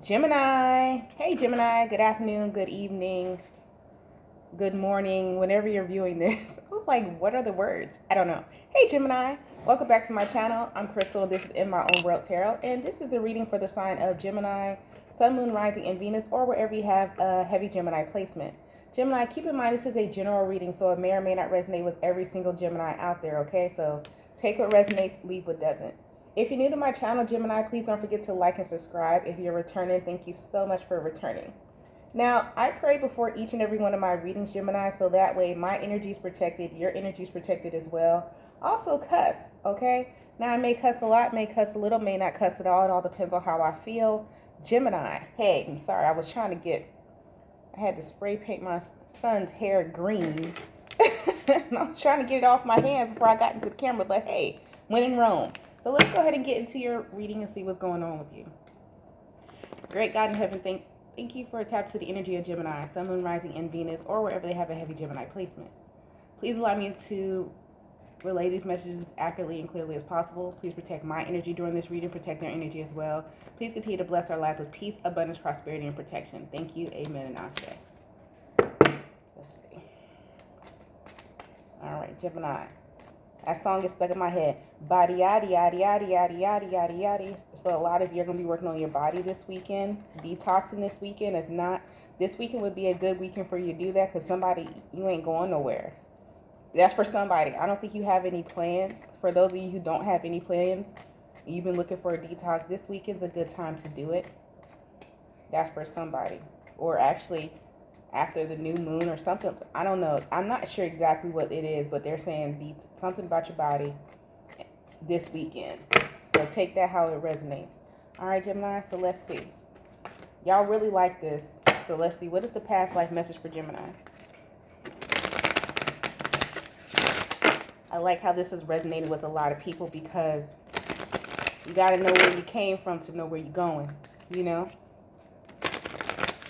Gemini. Hey, Gemini. Good afternoon, good evening, good morning, whenever you're viewing this. I was like, what are the words? I don't know. Hey, Gemini. Welcome back to my channel. I'm Crystal. This is In My Own World Tarot. And this is the reading for the sign of Gemini, Sun, Moon, Rising, and Venus, or wherever you have a heavy Gemini placement. Gemini, keep in mind this is a general reading, so it may or may not resonate with every single Gemini out there, okay? So take what resonates, leave what doesn't. If you're new to my channel, Gemini, please don't forget to like and subscribe. If you're returning, thank you so much for returning. Now, I pray before each and every one of my readings, Gemini, so that way my energy is protected, your energy is protected as well. Also, cuss, okay? Now, I may cuss a lot, may cuss a little, may not cuss at all. It all depends on how I feel. Gemini, hey, I'm sorry, I had to spray paint my son's hair green. And I was trying to get it off my hand before I got into the camera, but hey, when in Rome. So let's go ahead and get into your reading and see what's going on with you. Great God in heaven, thank you for a tap to the energy of Gemini, Sun, Moon, Rising, and Venus, or wherever they have a heavy Gemini placement. Please allow me to relay these messages as accurately and clearly as possible. Please protect my energy during this reading, protect their energy as well. Please continue to bless our lives with peace, abundance, prosperity, and protection. Thank you, amen, and ashe. Let's see. All right, Gemini. That song is stuck in my head. Body, yada, yada, yada, yada, yada, yada, yada. So a lot of you are going to be working on your body this weekend. Detoxing this weekend. If not, this weekend would be a good weekend for you to do that because you ain't going nowhere. That's for somebody. I don't think you have any plans. For those of you who don't have any plans, you've been looking for a detox, this weekend's a good time to do it. That's for somebody. Or actually, after the new moon or something. I don't know. I'm not sure exactly what it is, but they're saying something about your body this weekend. So take that how it resonates. All right, Gemini, so let's see. Y'all really like this. So let's see. What is the past life message for Gemini? I like how this is resonating with a lot of people because you got to know where you came from to know where you're going, you know?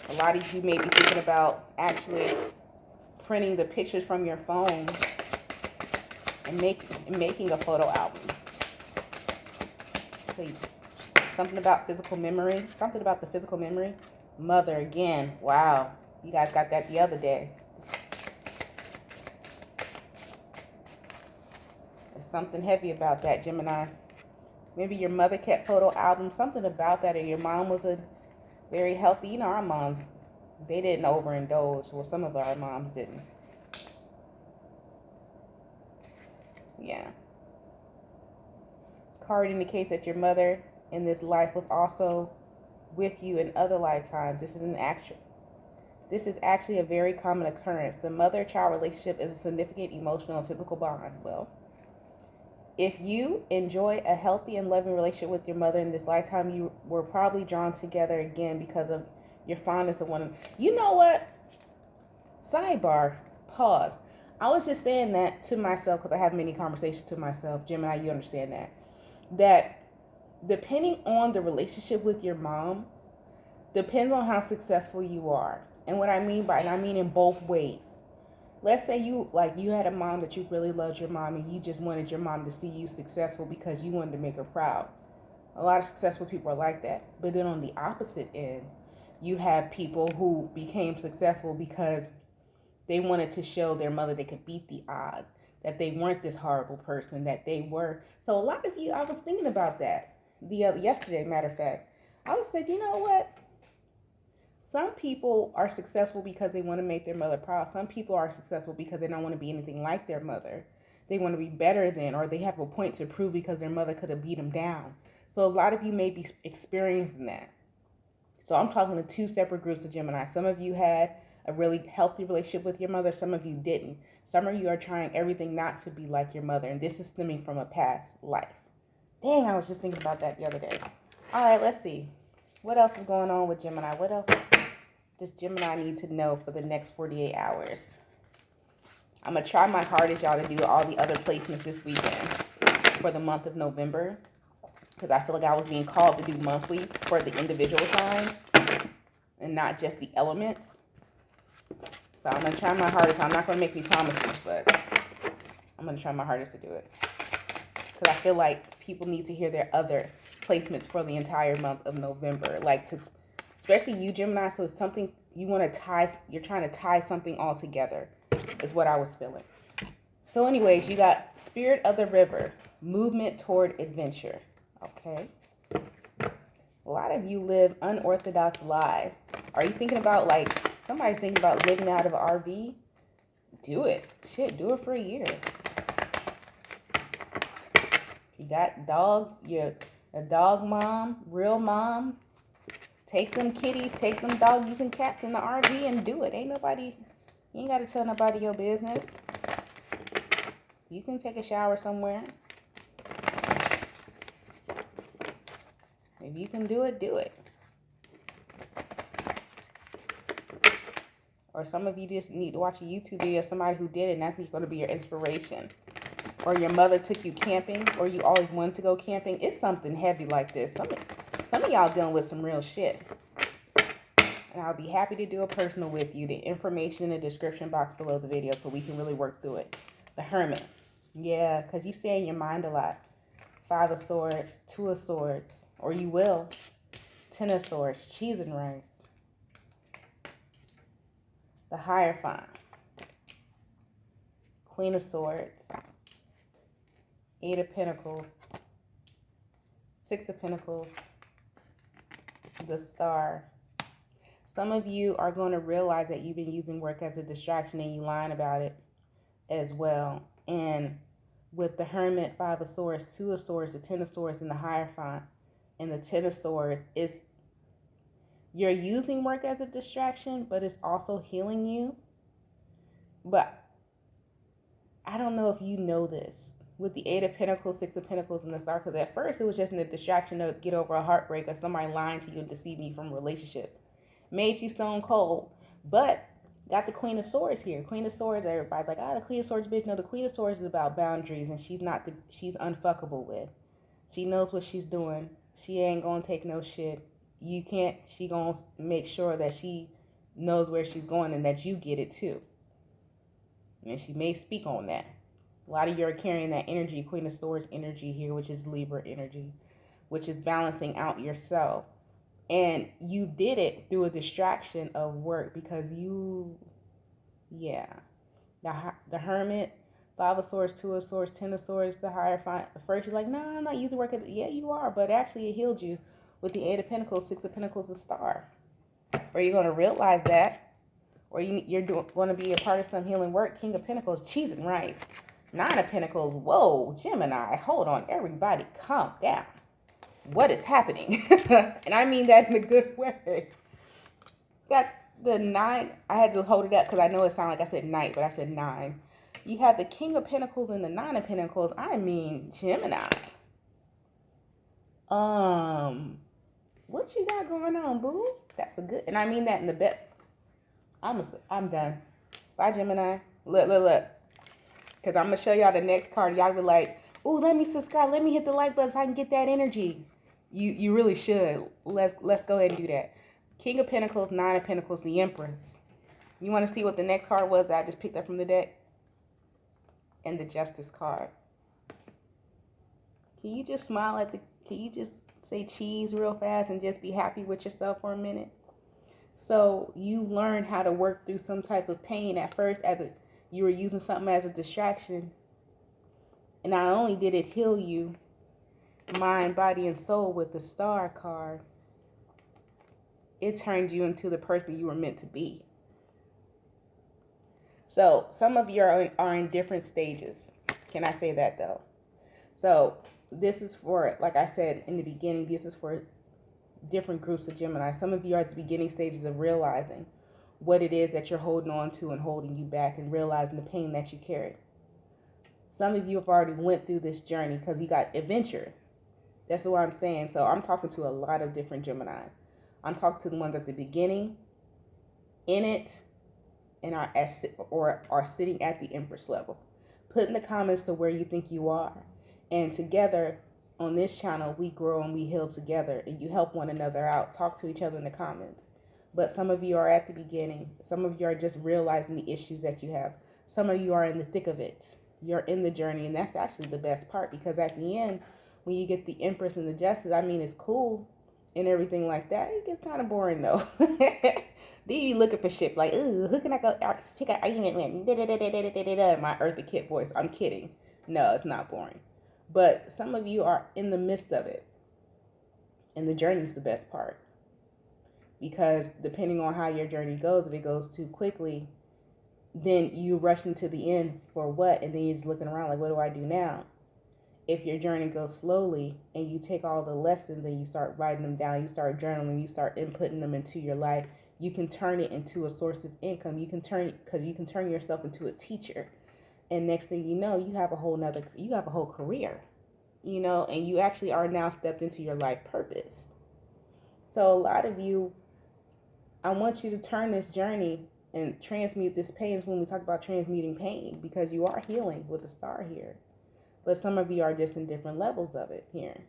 A lot of you may be thinking about actually printing the pictures from your phone and making a photo album. Please. Something about physical memory. Something about the physical memory. Mother again. Wow. You guys got that the other day. There's something heavy about that, Gemini. Maybe your mother kept photo albums. Something about that. Or your mom was very healthy. You know, our moms, they didn't overindulge. Well, some of our moms didn't. Yeah. This card indicates that your mother in this life was also with you in other lifetimes. This is actually a very common occurrence. The mother-child relationship is a significant emotional and physical bond. Well, if you enjoy a healthy and loving relationship with your mother in this lifetime, you were probably drawn together again because of your fondness of one another. You know what? Sidebar, pause. I was just saying that to myself because I have many conversations to myself. Gemini, you understand that. That depending on the relationship with your mom, depends on how successful you are. And what I mean by, and I mean in both ways. Let's say you had a mom that you really loved your mom and you just wanted your mom to see you successful because you wanted to make her proud. A lot of successful people are like that. But then on the opposite end, you have people who became successful because they wanted to show their mother they could beat the odds, that they weren't this horrible person, that they were. So a lot of you, I was thinking about that yesterday, matter of fact. I was said, you know what? Some people are successful because they want to make their mother proud. Some people are successful because they don't want to be anything like their mother. They want to be better than, or they have a point to prove because their mother could have beat them down. So a lot of you may be experiencing that. So I'm talking to two separate groups of Gemini. Some of you had a really healthy relationship with your mother. Some of you didn't. Some of you are trying everything not to be like your mother. And this is stemming from a past life. Dang, I was just thinking about that the other day. All right, let's see. What else is going on with Gemini? What else does Gemini need to know for the next 48 hours? I'm going to try my hardest, y'all, to do all the other placements this weekend for the month of November. Because I feel like I was being called to do monthlies for the individual signs and not just the elements. So I'm going to try my hardest. I'm not going to make any promises, but I'm going to try my hardest to do it. Because I feel like people need to hear their other placements for the entire month of November. Like especially you, Gemini. So it's something you want to tie. You're trying to tie something all together, is what I was feeling. So anyways, you got Spirit of the River, movement toward adventure. Okay. A lot of you live unorthodox lives. Are you thinking about, like, somebody's thinking about living out of an RV? Do it. Shit, do it for a year. You got dogs, you're a dog mom, real mom. Take them kitties, take them doggies and cats in the RV and do it. You ain't got to tell nobody your business. You can take a shower somewhere. If you can do it, do it. Or some of you just need to watch a YouTube video of somebody who did it, and that's going to be your inspiration. Or your mother took you camping, or you always wanted to go camping. It's something heavy like this. Some of y'all dealing with some real shit. And I'll be happy to do a personal with you. The information in the description box below the video so we can really work through it. The Hermit. Yeah, because you stay in your mind a lot. 5 of Swords, 2 of Swords, or you will. 10 of Swords, cheese and rice. The Hierophant. Queen of Swords. 8 of Pentacles. 6 of Pentacles. The Star. Some of you are going to realize that you've been using work as a distraction and you lying about it as well. And with the Hermit, 5 of Swords, 2 of Swords, the 10 of Swords, and the Hierophant, and the 10 of Swords, you're using work as a distraction, but it's also healing you. But I don't know if you know this. With the 8 of Pentacles, 6 of Pentacles, and the Star, because at first it was just a distraction to get over a heartbreak of somebody lying to you and deceiving you from a relationship. Made you stone cold, but got the Queen of Swords here. Queen of Swords, everybody's like, the Queen of Swords, bitch. No, the Queen of Swords is about boundaries, and she's unfuckable with. She knows what she's doing. She ain't gonna take no shit. She gonna make sure that she knows where she's going and that you get it too. And she may speak on that. A lot of you are carrying that energy, Queen of Swords energy here, which is Libra energy, which is balancing out yourself. And you did it through a distraction of work because the Hermit, 5 of Swords, 2 of Swords, 10 of Swords, the Hierophant. At first you're like, no, I'm not using work. Yeah, you are, but actually it healed you with the 8 of Pentacles, 6 of Pentacles, the Star. Or you're going to realize that, or you're going to be a part of some healing work. King of Pentacles, cheese and rice. 9 of Pentacles, whoa, Gemini, hold on, everybody, calm down. What is happening? And I mean that in a good way. Got the 9. I had to hold it up because I know it sounded like I said night, but I said 9. You have the King of Pentacles and the 9 of Pentacles. I mean, Gemini. What you got going on, boo? That's a good, and I mean that in the best. I'm done. Bye, Gemini. Look. Because I'm going to show y'all the next card. Y'all be like, oh, let me subscribe. Let me hit the like button so I can get that energy. You really should. Let's go ahead and do that. King of Pentacles, 9 of Pentacles, the Empress. You want to see what the next card was that I just picked up from the deck? And the Justice card. Can you just can you just say cheese real fast and just be happy with yourself for a minute? So you learn how to work through some type of pain at first you were using something as a distraction. And not only did it heal you, mind, body, and soul with the Star card, it turned you into the person you were meant to be. So some of you are in different stages. Can I say that though? So this is for, like I said in the beginning, this is for different groups of Gemini. Some of you are at the beginning stages of realizing what it is that you're holding on to and holding you back, and realizing the pain that you carry. Some of you have already went through this journey because you got adventure. That's what I'm saying. So I'm talking to a lot of different Gemini. I'm talking to the ones at the beginning, in it, and are sitting at the Empress level. Put in the comments to where you think you are. And together on this channel, we grow and we heal together, and you help one another out. Talk to each other in the comments. But some of you are at the beginning. Some of you are just realizing the issues that you have. Some of you are in the thick of it. You're in the journey, and that's actually the best part, because at the end, when you get the Empress and the Justice, I mean, it's cool. and everything like that. It gets kind of boring though. Then you looking for shit like, ooh, who can I go pick an argument with? My earthy kid voice. I'm kidding. No, it's not boring. But some of you are in the midst of it. And the journey is the best part. Because depending on how your journey goes, if it goes too quickly, then you rush into the end for what? And then you're just looking around like, what do I do now? If your journey goes slowly and you take all the lessons and you start writing them down, you start journaling, you start inputting them into your life, you can turn it into a source of income. You can turn yourself into a teacher. And next thing you know, you have a whole career, you know, and you actually are now stepped into your life purpose. So a lot of you, I want you to turn this journey and transmute this pain when we talk about transmuting pain, because you are healing with the star here. But some of you are just in different levels of it here.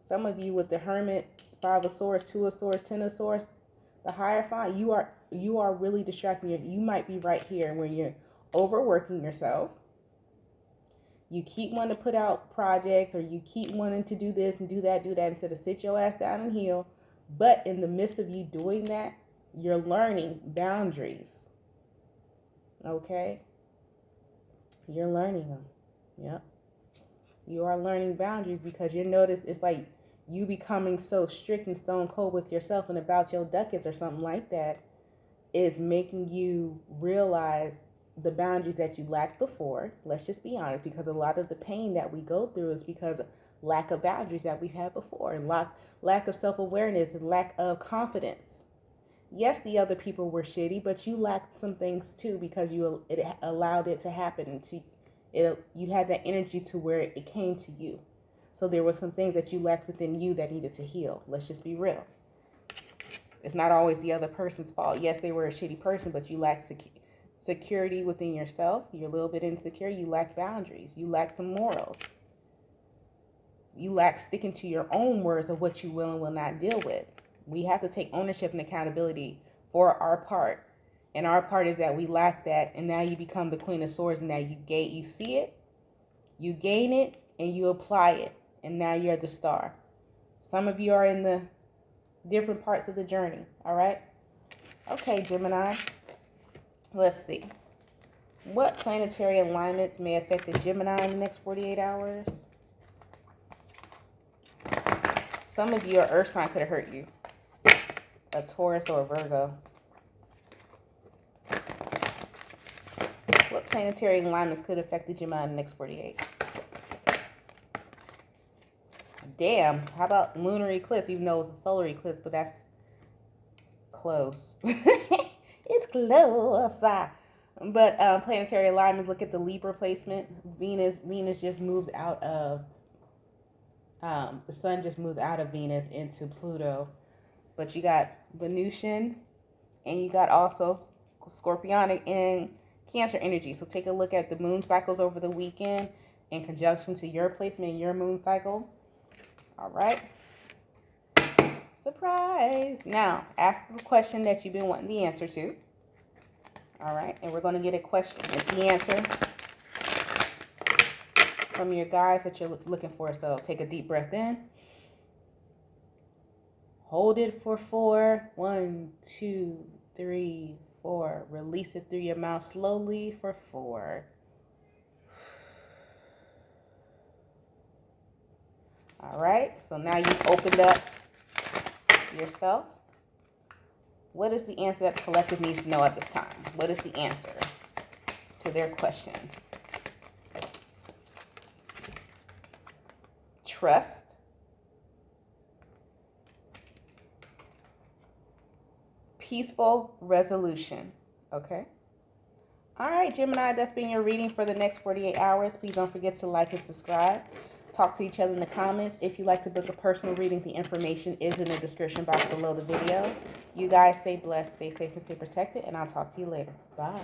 Some of you with the Hermit, 5 of Swords, 2 of Swords, 10 of Swords, the Hierophant, you are really distracting. You might be right here where you're overworking yourself. You keep wanting to put out projects, or you keep wanting to do this and do that instead of sit your ass down and heal. But in the midst of you doing that, you're learning boundaries. Okay? You're learning them. Yep. You are learning boundaries because you notice it's like you becoming so strict and stone cold with yourself and about your ducats or something like that is making you realize the boundaries that you lacked before. Let's just be honest, because a lot of the pain that we go through is because of lack of boundaries that we've had before, and lack of self-awareness and lack of confidence. Yes, the other people were shitty, but you lacked some things too because it allowed it to happen. You had that energy to where it came to you. So there were some things that you lacked within you that needed to heal. Let's just be real. It's not always the other person's fault. Yes, they were a shitty person, but you lacked security within yourself. You're a little bit insecure. You lack boundaries. You lack some morals. You lack sticking to your own words of what you will and will not deal with. We have to take ownership and accountability for our part. And our part is that we lack that. And now you become the Queen of Swords. And now you see it, you gain it, and you apply it. And now you're the star. Some of you are in the different parts of the journey. All right. Okay, Gemini. Let's see. What planetary alignments may affect the Gemini in the next 48 hours? Some of you, an earth sign could have hurt you. A Taurus or a Virgo. What planetary alignments could affect the Gemini in the next 48? Damn. How about lunar eclipse? Even though it's a solar eclipse, but that's close. It's close. But planetary alignments, look at the Libra placement. Venus just moved out of, the sun just moved out of Venus into Pluto. But you got Venusian, and you got also Scorpionic and Cancer energy. So take a look at the moon cycles over the weekend in conjunction to your placement in your moon cycle. All right. Surprise. Now, ask the question that you've been wanting the answer to. All right. And we're going to get a question. It's the answer from your guides that you're looking for. So take a deep breath in. Hold it for 4. 1, 2, 3, 4. Release it through your mouth slowly for 4. All right. So now you've opened up yourself. What is the answer that the collective needs to know at this time? What is the answer to their question? Trust. Peaceful resolution. Okay. All right, Gemini, that's been your reading for the next 48 hours. Please don't forget to like and subscribe. Talk to each other in the comments. If you'd like to book a personal reading, the information is in the description box below the video. You guys stay blessed, stay safe, and stay protected, and I'll talk to you later. Bye.